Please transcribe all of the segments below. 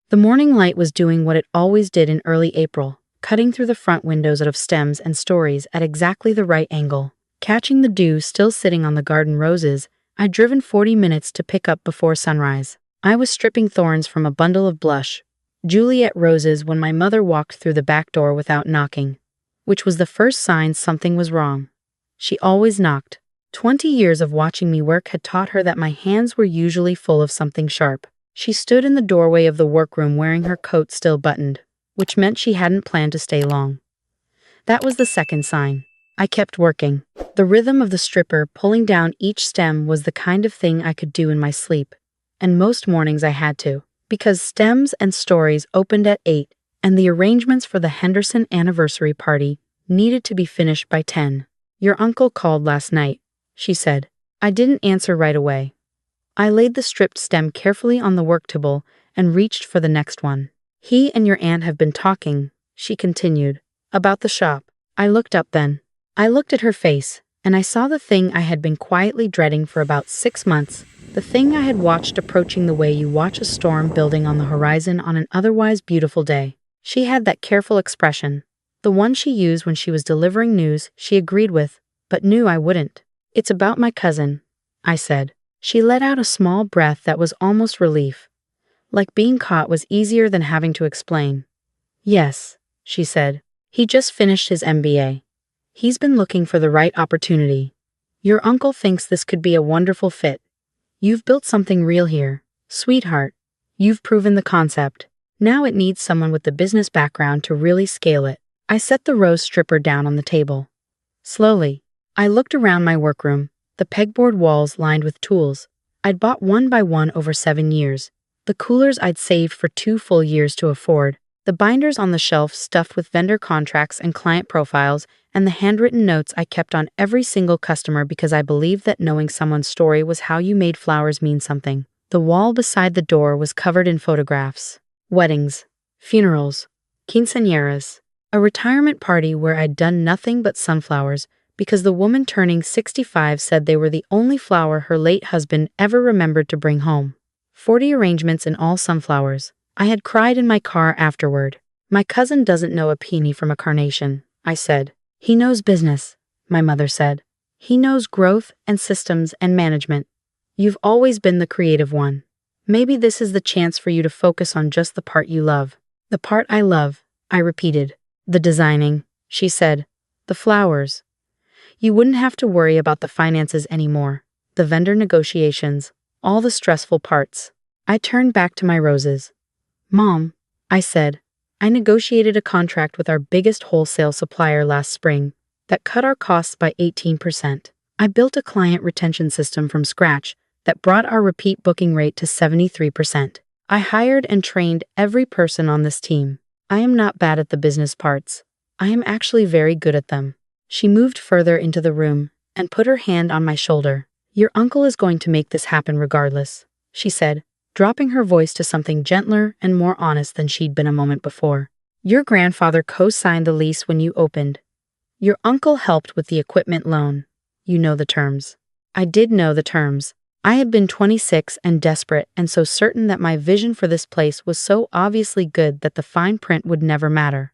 The morning light was doing what it always did in early April, cutting through the front windows of stems and stories at exactly the right angle. Catching the dew still sitting on the garden roses, I'd driven 40 minutes to pick up before sunrise. I was stripping thorns from a bundle of blush, Juliet roses, when my mother walked through the back door without knocking, which was the first sign something was wrong. She always knocked. 20 years of watching me work had taught her that my hands were usually full of something sharp. She stood in the doorway of the workroom wearing her coat still buttoned, which meant she hadn't planned to stay long. That was the second sign. I kept working. The rhythm of the stripper pulling down each stem was the kind of thing I could do in my sleep, and most mornings I had to, because stems and stories opened at 8, and the arrangements for the Henderson anniversary party needed to be finished by 10. "Your uncle called last night," she said. I didn't answer right away. I laid the stripped stem carefully on the work table and reached for the next one. "He and your aunt have been talking," she continued, "about the shop." I looked up then. I looked at her face, and I saw the thing I had been quietly dreading for about 6 months, the thing I had watched approaching the way you watch a storm building on the horizon on an otherwise beautiful day. She had that careful expression, the one she used when she was delivering news she agreed with, but knew I wouldn't. "It's about my cousin," I said. She let out a small breath that was almost relief. Like being caught was easier than having to explain. "Yes," she said. "He just finished his MBA. He's been looking for the right opportunity. Your uncle thinks this could be a wonderful fit. You've built something real here, sweetheart. You've proven the concept. Now it needs someone with the business background to really scale it." I set the rose stripper down on the table. Slowly, I looked around my workroom, the pegboard walls lined with tools I'd bought one by one over 7 years, the coolers I'd saved for 2 full years to afford, the binders on the shelf stuffed with vendor contracts and client profiles, and the handwritten notes I kept on every single customer because I believed that knowing someone's story was how you made flowers mean something. The wall beside the door was covered in photographs. Weddings, funerals, quinceañeras, a retirement party where I'd done nothing but sunflowers because the woman turning 65 said they were the only flower her late husband ever remembered to bring home. 40 arrangements in all sunflowers. I had cried in my car afterward. "My cousin doesn't know a peony from a carnation," I said. "He knows business," my mother said. "He knows growth and systems and management. You've always been the creative one. Maybe this is the chance for you to focus on just the part you love." "The part I love," I repeated. "The designing," she said. "The flowers. You wouldn't have to worry about the finances anymore, the vendor negotiations, all the stressful parts." I turned back to my roses. "Mom," I said, "I negotiated a contract with our biggest wholesale supplier last spring that cut our costs by 18%. I built a client retention system from scratch that brought our repeat booking rate to 73%. I hired and trained every person on this team. I am not bad at the business parts. I am actually very good at them." She moved further into the room and put her hand on my shoulder. "Your uncle is going to make this happen regardless," she said, dropping her voice to something gentler and more honest than she'd been a moment before. "Your grandfather co-signed the lease when you opened. Your uncle helped with the equipment loan. You know the terms." I did know the terms. I had been 26 and desperate and so certain that my vision for this place was so obviously good that the fine print would never matter.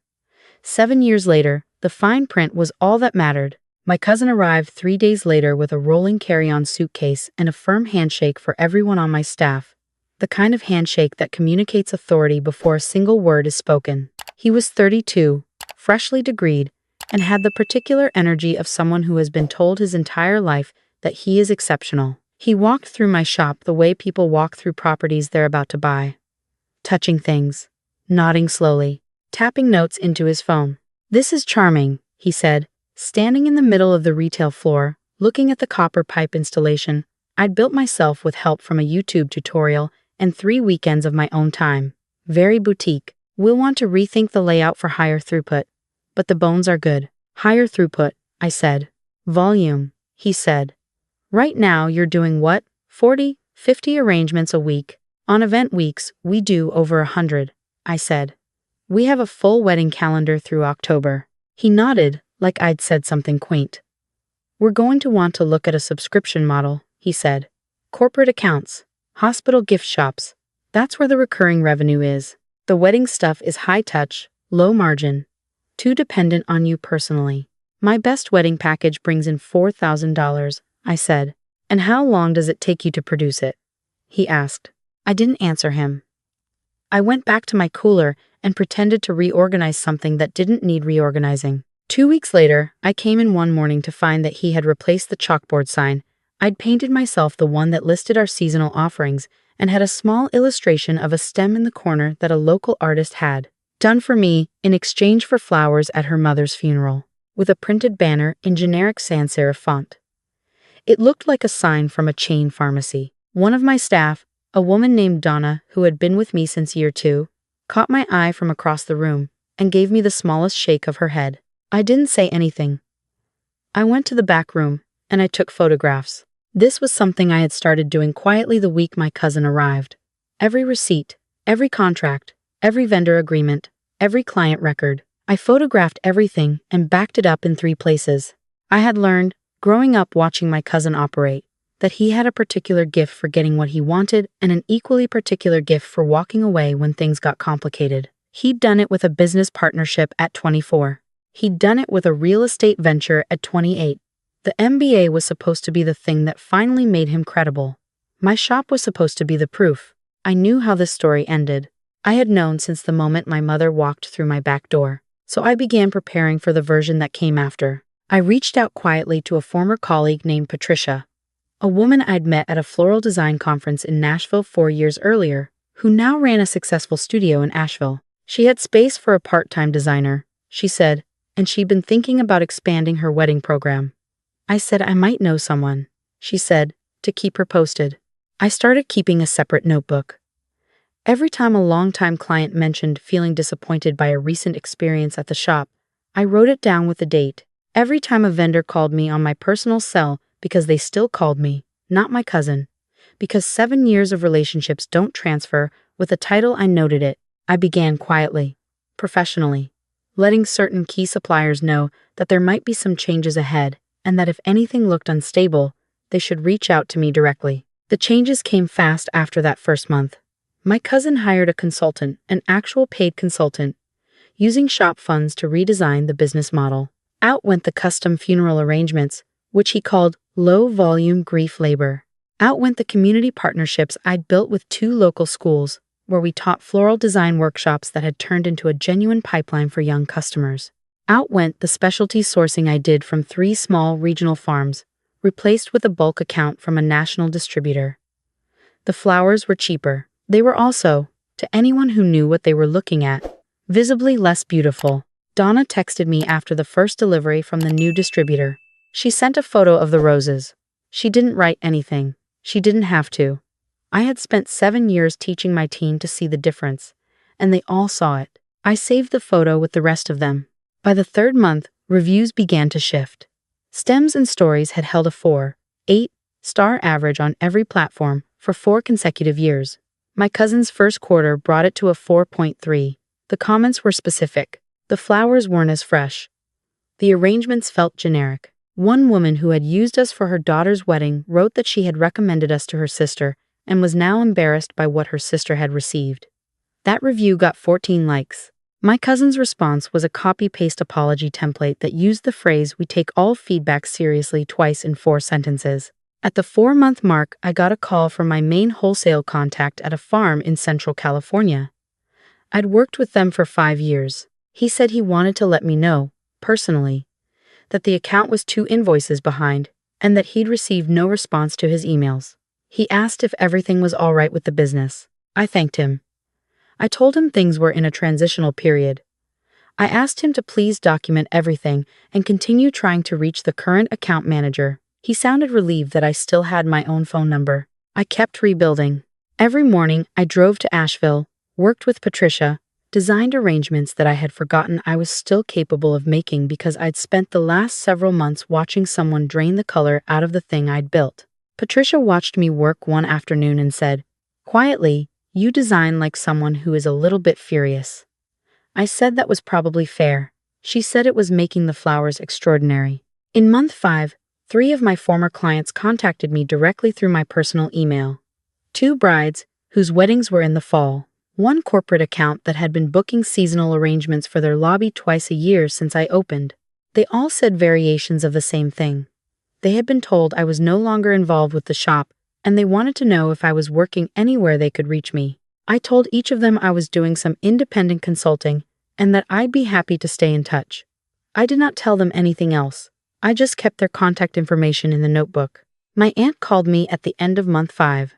7 years later, the fine print was all that mattered. My cousin arrived 3 days later with a rolling carry-on suitcase and a firm handshake for everyone on my staff, the kind of handshake that communicates authority before a single word is spoken. He was 32, freshly degreed, and had the particular energy of someone who has been told his entire life that he is exceptional. He walked through my shop the way people walk through properties they're about to buy, touching things, nodding slowly, tapping notes into his phone. "This is charming," he said, standing in the middle of the retail floor, looking at the copper pipe installation I'd built myself with help from a YouTube tutorial and 3 weekends of my own time. "Very boutique. We'll want to rethink the layout for higher throughput, but the bones are good." "Higher throughput," I said. "Volume," he said. "Right now you're doing what, 40, 50 arrangements a week? On event weeks, we do over 100, I said. "We have a full wedding calendar through October." He nodded, like I'd said something quaint. "We're going to want to look at a subscription model," he said. "Corporate accounts, hospital gift shops. That's where the recurring revenue is." The wedding stuff is high touch, low margin, too dependent on you personally. My best wedding package brings in $4,000, I said. And how long does it take you to produce it? He asked. I didn't answer him. I went back to my cooler and pretended to reorganize something that didn't need reorganizing. 2 weeks later, I came in one morning to find that he had replaced the chalkboard sign. I'd painted myself the one that listed our seasonal offerings and had a small illustration of a stem in the corner that a local artist had done for me in exchange for flowers at her mother's funeral, with a printed banner in generic sans serif font. It looked like a sign from a chain pharmacy. One of my staff, a woman named Donna who had been with me since year 2, caught my eye from across the room and gave me the smallest shake of her head. I didn't say anything. I went to the back room and I took photographs. This was something I had started doing quietly the week my cousin arrived. Every receipt, every contract, every vendor agreement, every client record. I photographed everything and backed it up in 3 places. I had learned, growing up watching my cousin operate, that he had a particular gift for getting what he wanted and an equally particular gift for walking away when things got complicated. He'd done it with a business partnership at 24. He'd done it with a real estate venture at 28. The MBA was supposed to be the thing that finally made him credible. My shop was supposed to be the proof. I knew how this story ended. I had known since the moment my mother walked through my back door. So I began preparing for the version that came after. I reached out quietly to a former colleague named Patricia, a woman I'd met at a floral design conference in Nashville 4 years earlier, who now ran a successful studio in Asheville. She had space for a part-time designer, she said, and she'd been thinking about expanding her wedding program. I said I might know someone, she said, to keep her posted. I started keeping a separate notebook. Every time a longtime client mentioned feeling disappointed by a recent experience at the shop, I wrote it down with the date. Every time a vendor called me on my personal cell because they still called me, not my cousin. Because 7 years of relationships don't transfer, with a title I noted it. I began quietly, professionally, letting certain key suppliers know that there might be some changes ahead and that if anything looked unstable, they should reach out to me directly. The changes came fast after that first month. My cousin hired a consultant, an actual paid consultant, using shop funds to redesign the business model. Out went the custom funeral arrangements, which he called low-volume grief labor. Out went the community partnerships I'd built with 2 local schools, where we taught floral design workshops that had turned into a genuine pipeline for young customers. Out went the specialty sourcing I did from 3 small regional farms, replaced with a bulk account from a national distributor. The flowers were cheaper. They were also, to anyone who knew what they were looking at, visibly less beautiful. Donna texted me after the first delivery from the new distributor. She sent a photo of the roses. She didn't write anything. She didn't have to. I had spent 7 years teaching my team to see the difference, and they all saw it. I saved the photo with the rest of them. By the 3rd month, reviews began to shift. Stems and Stories had held a 4.8 star average on every platform for 4 consecutive years. My cousin's first quarter brought it to a 4.3. The comments were specific. The flowers weren't as fresh. The arrangements felt generic. One woman who had used us for her daughter's wedding wrote that she had recommended us to her sister and was now embarrassed by what her sister had received. That review got 14 likes. My cousin's response was a copy-paste apology template that used the phrase "we take all feedback seriously" twice in 4 sentences. At the 4-month mark, I got a call from my main wholesale contact at a farm in Central California. I'd worked with them for 5 years. He said he wanted to let me know, personally, that the account was 2 invoices behind and that he'd received no response to his emails. He asked if everything was all right with the business. I thanked him. I told him things were in a transitional period. I asked him to please document everything and continue trying to reach the current account manager. He sounded relieved that I still had my own phone number. I kept rebuilding. Every morning, I drove to Asheville, worked with Patricia, designed arrangements that I had forgotten I was still capable of making because I'd spent the last several months watching someone drain the color out of the thing I'd built. Patricia watched me work one afternoon and said, quietly, "You design like someone who is a little bit furious." I said that was probably fair. She said it was making the flowers extraordinary. In month 5, 3 of my former clients contacted me directly through my personal email. 2 brides, whose weddings were in the fall, One corporate account that had been booking seasonal arrangements for their lobby twice a year since I opened. They all said variations of the same thing. They had been told I was no longer involved with the shop, and they wanted to know if I was working anywhere they could reach me. I told each of them I was doing some independent consulting and that I'd be happy to stay in touch. I did not tell them anything else. I just kept their contact information in the notebook. My aunt called me at the end of month 5.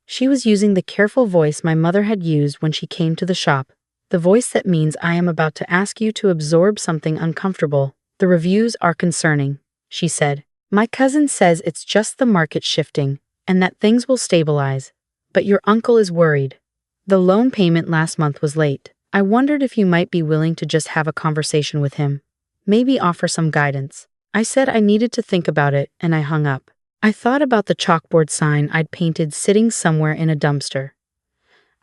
She was using the careful voice my mother had used when she came to the shop, the voice that means I am about to ask you to absorb something uncomfortable. The reviews are concerning, she said. My cousin says it's just the market shifting and that things will stabilize, but your uncle is worried. The loan payment last month was late. I wondered if you might be willing to just have a conversation with him, maybe offer some guidance. I said I needed to think about it, and I hung up. I thought about the chalkboard sign I'd painted sitting somewhere in a dumpster.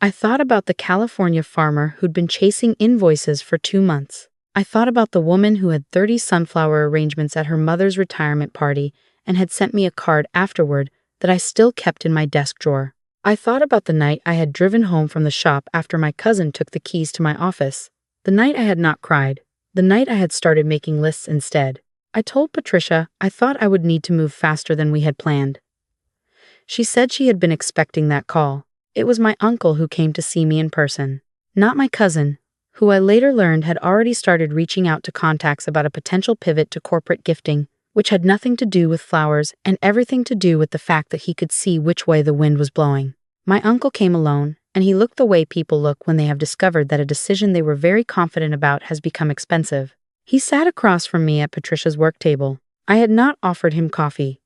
I thought about the California farmer who'd been chasing invoices for 2 months. I thought about the woman who had 30 sunflower arrangements at her mother's retirement party and had sent me a card afterward that I still kept in my desk drawer. I thought about the night I had driven home from the shop after my cousin took the keys to my office. The night I had not cried. The night I had started making lists instead. I told Patricia I thought I would need to move faster than we had planned. She said she had been expecting that call. It was my uncle who came to see me in person, not my cousin, who I later learned had already started reaching out to contacts about a potential pivot to corporate gifting, which had nothing to do with flowers and everything to do with the fact that he could see which way the wind was blowing. My uncle came alone, and he looked the way people look when they have discovered that a decision they were very confident about has become expensive. He sat across from me at Patricia's work table. I had not offered him coffee.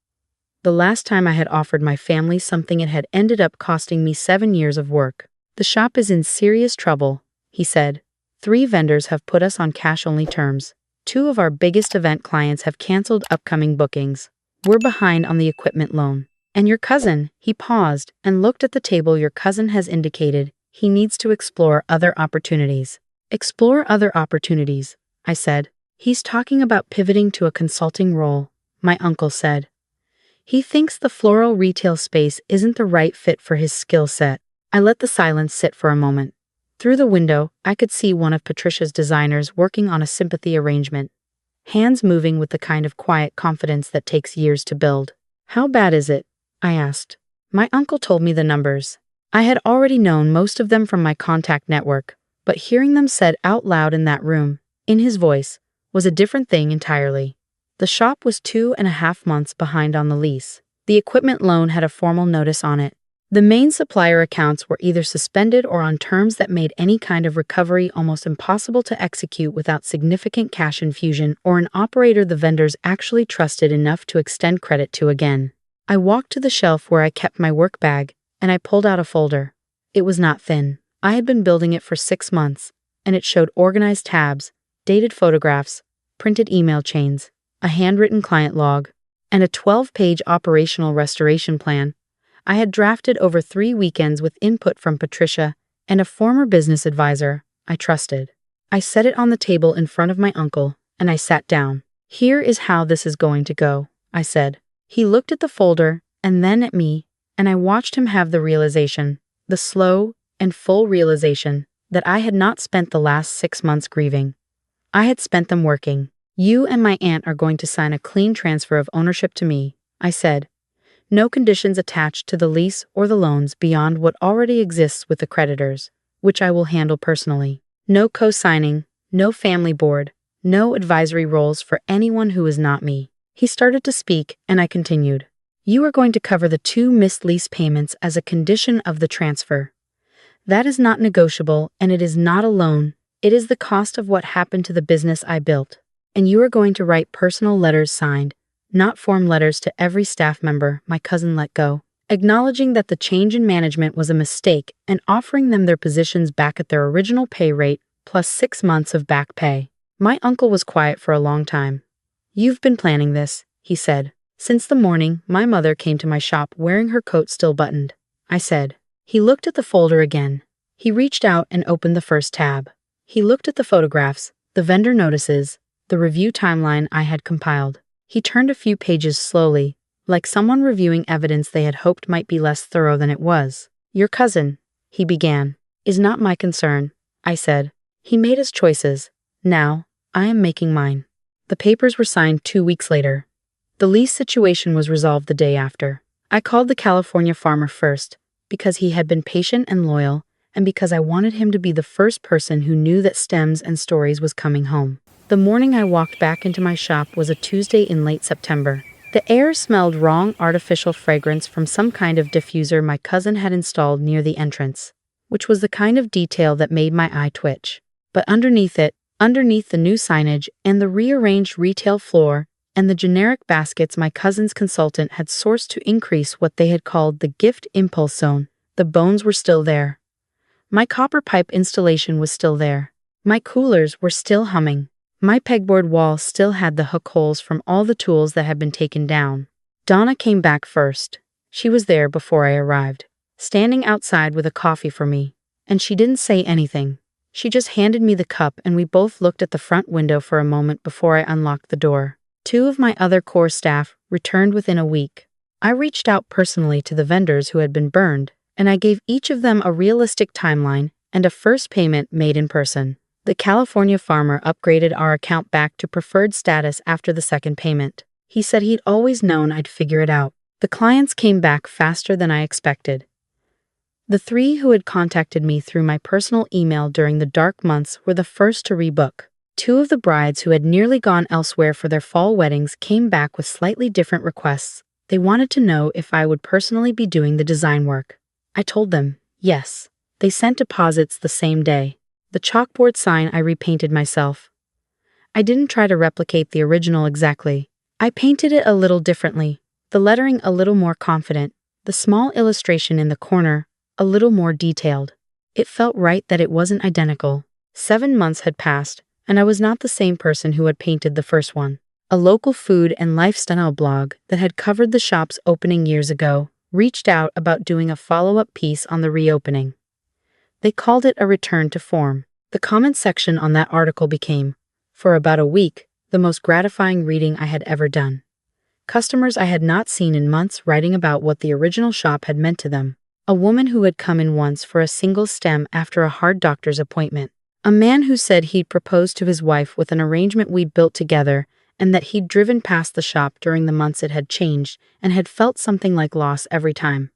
The last time I had offered my family something, it had ended up costing me 7 years of work. The shop is in serious trouble, he said. 3 vendors have put us on cash-only terms. 2 of our biggest event clients have canceled upcoming bookings. We're behind on the equipment loan. And your cousin, he paused and looked at the table. Your cousin has indicated he needs to explore other opportunities. Explore other opportunities, I said. He's talking about pivoting to a consulting role, my uncle said. He thinks the floral retail space isn't the right fit for his skill set. I let the silence sit for a moment. Through the window, I could see one of Patricia's designers working on a sympathy arrangement, hands moving with the kind of quiet confidence that takes years to build. How bad is it? I asked. My uncle told me the numbers. I had already known most of them from my contact network, but hearing them said out loud in that room, in his voice, was a different thing entirely. The shop was 2.5 months behind on the lease. The equipment loan had a formal notice on it. The main supplier accounts were either suspended or on terms that made any kind of recovery almost impossible to execute without significant cash infusion or an operator the vendors actually trusted enough to extend credit to again. I walked to the shelf where I kept my work bag, and I pulled out a folder. It was not thin. I had been building it for 6 months, and it showed organized tabs, dated photographs, printed email chains, a handwritten client log, and a 12-page operational restoration plan I had drafted over 3 weekends with input from Patricia and a former business advisor I trusted. I set it on the table in front of my uncle, and I sat down. Here is how this is going to go, I said. He looked at the folder and then at me, and I watched him have the realization, the slow and full realization, that I had not spent the last 6 months grieving. I had spent them working. You and my aunt are going to sign a clean transfer of ownership to me, I said. No conditions attached to the lease or the loans beyond what already exists with the creditors, which I will handle personally. No co-signing, no family board, no advisory roles for anyone who is not me. He started to speak, and I continued. You are going to cover the 2 missed lease payments as a condition of the transfer. That is not negotiable, and it is not a loan. It is the cost of what happened to the business I built. And you are going to write personal letters signed, not form letters to every staff member my cousin let go, acknowledging that the change in management was a mistake and offering them their positions back at their original pay rate plus 6 months of back pay. My uncle was quiet for a long time. You've been planning this, he said. Since the morning my mother came to my shop wearing her coat still buttoned, I said. He looked at the folder again. He reached out and opened the first tab. He looked at the photographs, the vendor notices, the review timeline I had compiled. He turned a few pages slowly, like someone reviewing evidence they had hoped might be less thorough than it was. Your cousin, he began. is not my concern, I said. He made his choices. Now, I am making mine. The papers were signed 2 weeks later. The lease situation was resolved the day after. I called the California farmer first, because he had been patient and loyal, and because I wanted him to be the first person who knew that Stems and Stories was coming home. The morning I walked back into my shop was a Tuesday in late September. The air smelled wrong artificial fragrance from some kind of diffuser my cousin had installed near the entrance, which was the kind of detail that made my eye twitch. But underneath it, underneath the new signage and the rearranged retail floor and the generic baskets my cousin's consultant had sourced to increase what they had called the gift impulse zone, the bones were still there. My copper pipe installation was still there. My coolers were still humming. My pegboard wall still had the hook holes from all the tools that had been taken down. Donna came back first. She was there before I arrived, standing outside with a coffee for me, and she didn't say anything. She just handed me the cup and we both looked at the front window for a moment before I unlocked the door. 2 of my other core staff returned within a week. I reached out personally to the vendors who had been burned, and I gave each of them a realistic timeline and a first payment made in person. The California farmer upgraded our account back to preferred status after the second payment. He said he'd always known I'd figure it out. The clients came back faster than I expected. The 3 who had contacted me through my personal email during the dark months were the first to rebook. 2 of the brides who had nearly gone elsewhere for their fall weddings came back with slightly different requests. They wanted to know if I would personally be doing the design work. I told them, yes. They sent deposits the same day. The chalkboard sign I repainted myself. I didn't try to replicate the original exactly. I painted it a little differently, the lettering a little more confident, the small illustration in the corner a little more detailed. It felt right that it wasn't identical. 7 months had passed, and I was not the same person who had painted the first one. A local food and lifestyle blog that had covered the shop's opening years ago reached out about doing a follow-up piece on the reopening. They called it a return to form. The comment section on that article became, for about a week, the most gratifying reading I had ever done. Customers I had not seen in months writing about what the original shop had meant to them. A woman who had come in once for a single stem after a hard doctor's appointment. A man who said he'd proposed to his wife with an arrangement we'd built together and that he'd driven past the shop during the months it had changed and had felt something like loss every time.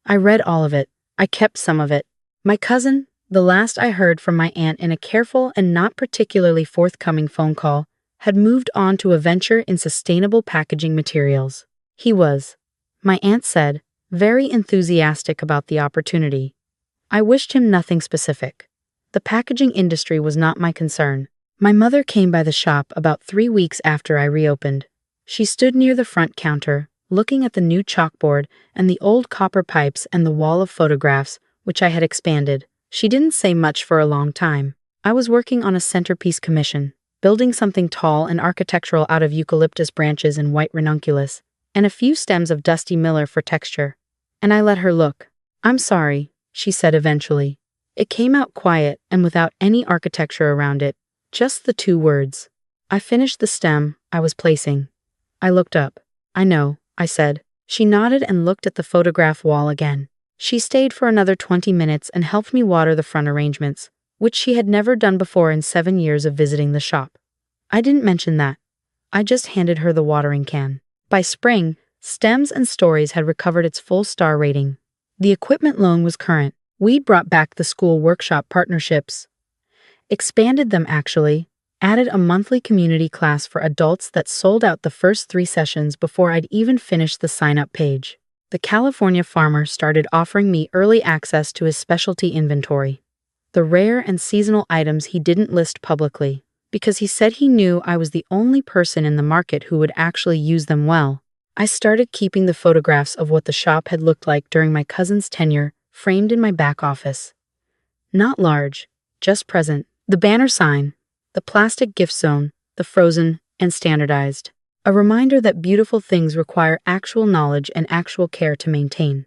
I read all of it. I kept some of it. My cousin, the last I heard from my aunt in a careful and not particularly forthcoming phone call, had moved on to a venture in sustainable packaging materials. He was, my aunt said, very enthusiastic about the opportunity. I wished him nothing specific. The packaging industry was not my concern. My mother came by the shop about 3 weeks after I reopened. She stood near the front counter, looking at the new chalkboard and the old copper pipes and the wall of photographs, which I had expanded. She didn't say much for a long time. I was working on a centerpiece commission, building something tall and architectural out of eucalyptus branches and white ranunculus, and a few stems of dusty miller for texture. And I let her look. "I'm sorry," she said eventually. It came out quiet and without any architecture around it, just the 2 words. I finished the stem I was placing. I looked up. "I know," I said. She nodded and looked at the photograph wall again. She stayed for another 20 minutes and helped me water the front arrangements, which she had never done before in 7 years of visiting the shop. I didn't mention that. I just handed her the watering can. By spring, Stems and Stories had recovered its full star rating. The equipment loan was current. We'd brought back the school workshop partnerships. Expanded them actually. Added a monthly community class for adults that sold out the first 3 sessions before I'd even finished the sign-up page. The California farmer started offering me early access to his specialty inventory. The rare and seasonal items he didn't list publicly, because he said he knew I was the only person in the market who would actually use them well. I started keeping the photographs of what the shop had looked like during my cousin's tenure, framed in my back office. Not large, just present. The banner sign, the plastic gift zone, the frozen and standardized. A reminder that beautiful things require actual knowledge and actual care to maintain.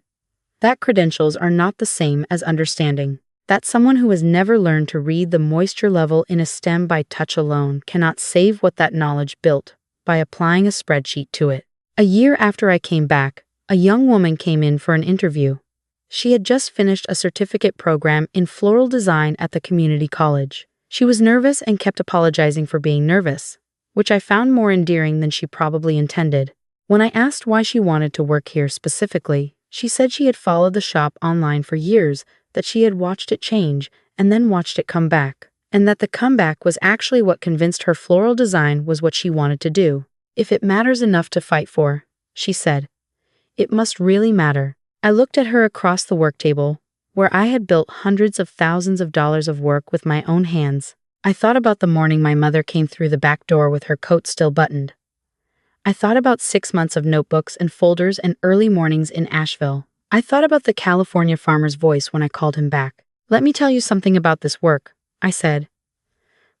That credentials are not the same as understanding. That someone who has never learned to read the moisture level in a stem by touch alone cannot save what that knowledge built by applying a spreadsheet to it. A year after I came back, a young woman came in for an interview. She had just finished a certificate program in floral design at the community college. She was nervous and kept apologizing for being nervous, which I found more endearing than she probably intended. When I asked why she wanted to work here specifically, she said she had followed the shop online for years, that she had watched it change and then watched it come back, and that the comeback was actually what convinced her floral design was what she wanted to do. If it matters enough to fight for, she said, it must really matter. I looked at her across the work table, where I had built hundreds of thousands of dollars of work with my own hands. I thought about the morning my mother came through the back door with her coat still buttoned. I thought about 6 months of notebooks and folders and early mornings in Asheville. I thought about the California farmer's voice when I called him back. Let me tell you something about this work, I said.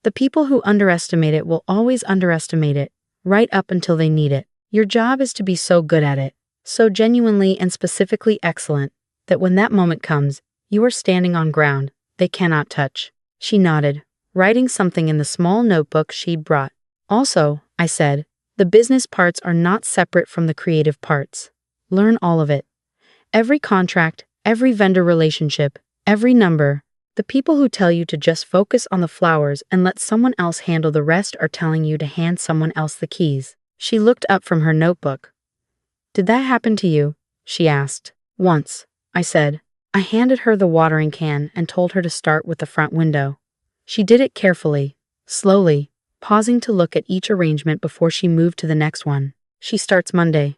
The people who underestimate it will always underestimate it, right up until they need it. Your job is to be so good at it, so genuinely and specifically excellent, that when that moment comes, you are standing on ground they cannot touch. She nodded, writing something in the small notebook she'd brought. Also, I said, the business parts are not separate from the creative parts. Learn all of it. Every contract, every vendor relationship, every number. The people who tell you to just focus on the flowers and let someone else handle the rest are telling you to hand someone else the keys. She looked up from her notebook. Did that happen to you? She asked. Once, I said. I handed her the watering can and told her to start with the front window. She did it carefully, slowly, pausing to look at each arrangement before she moved to the next one. She starts Monday.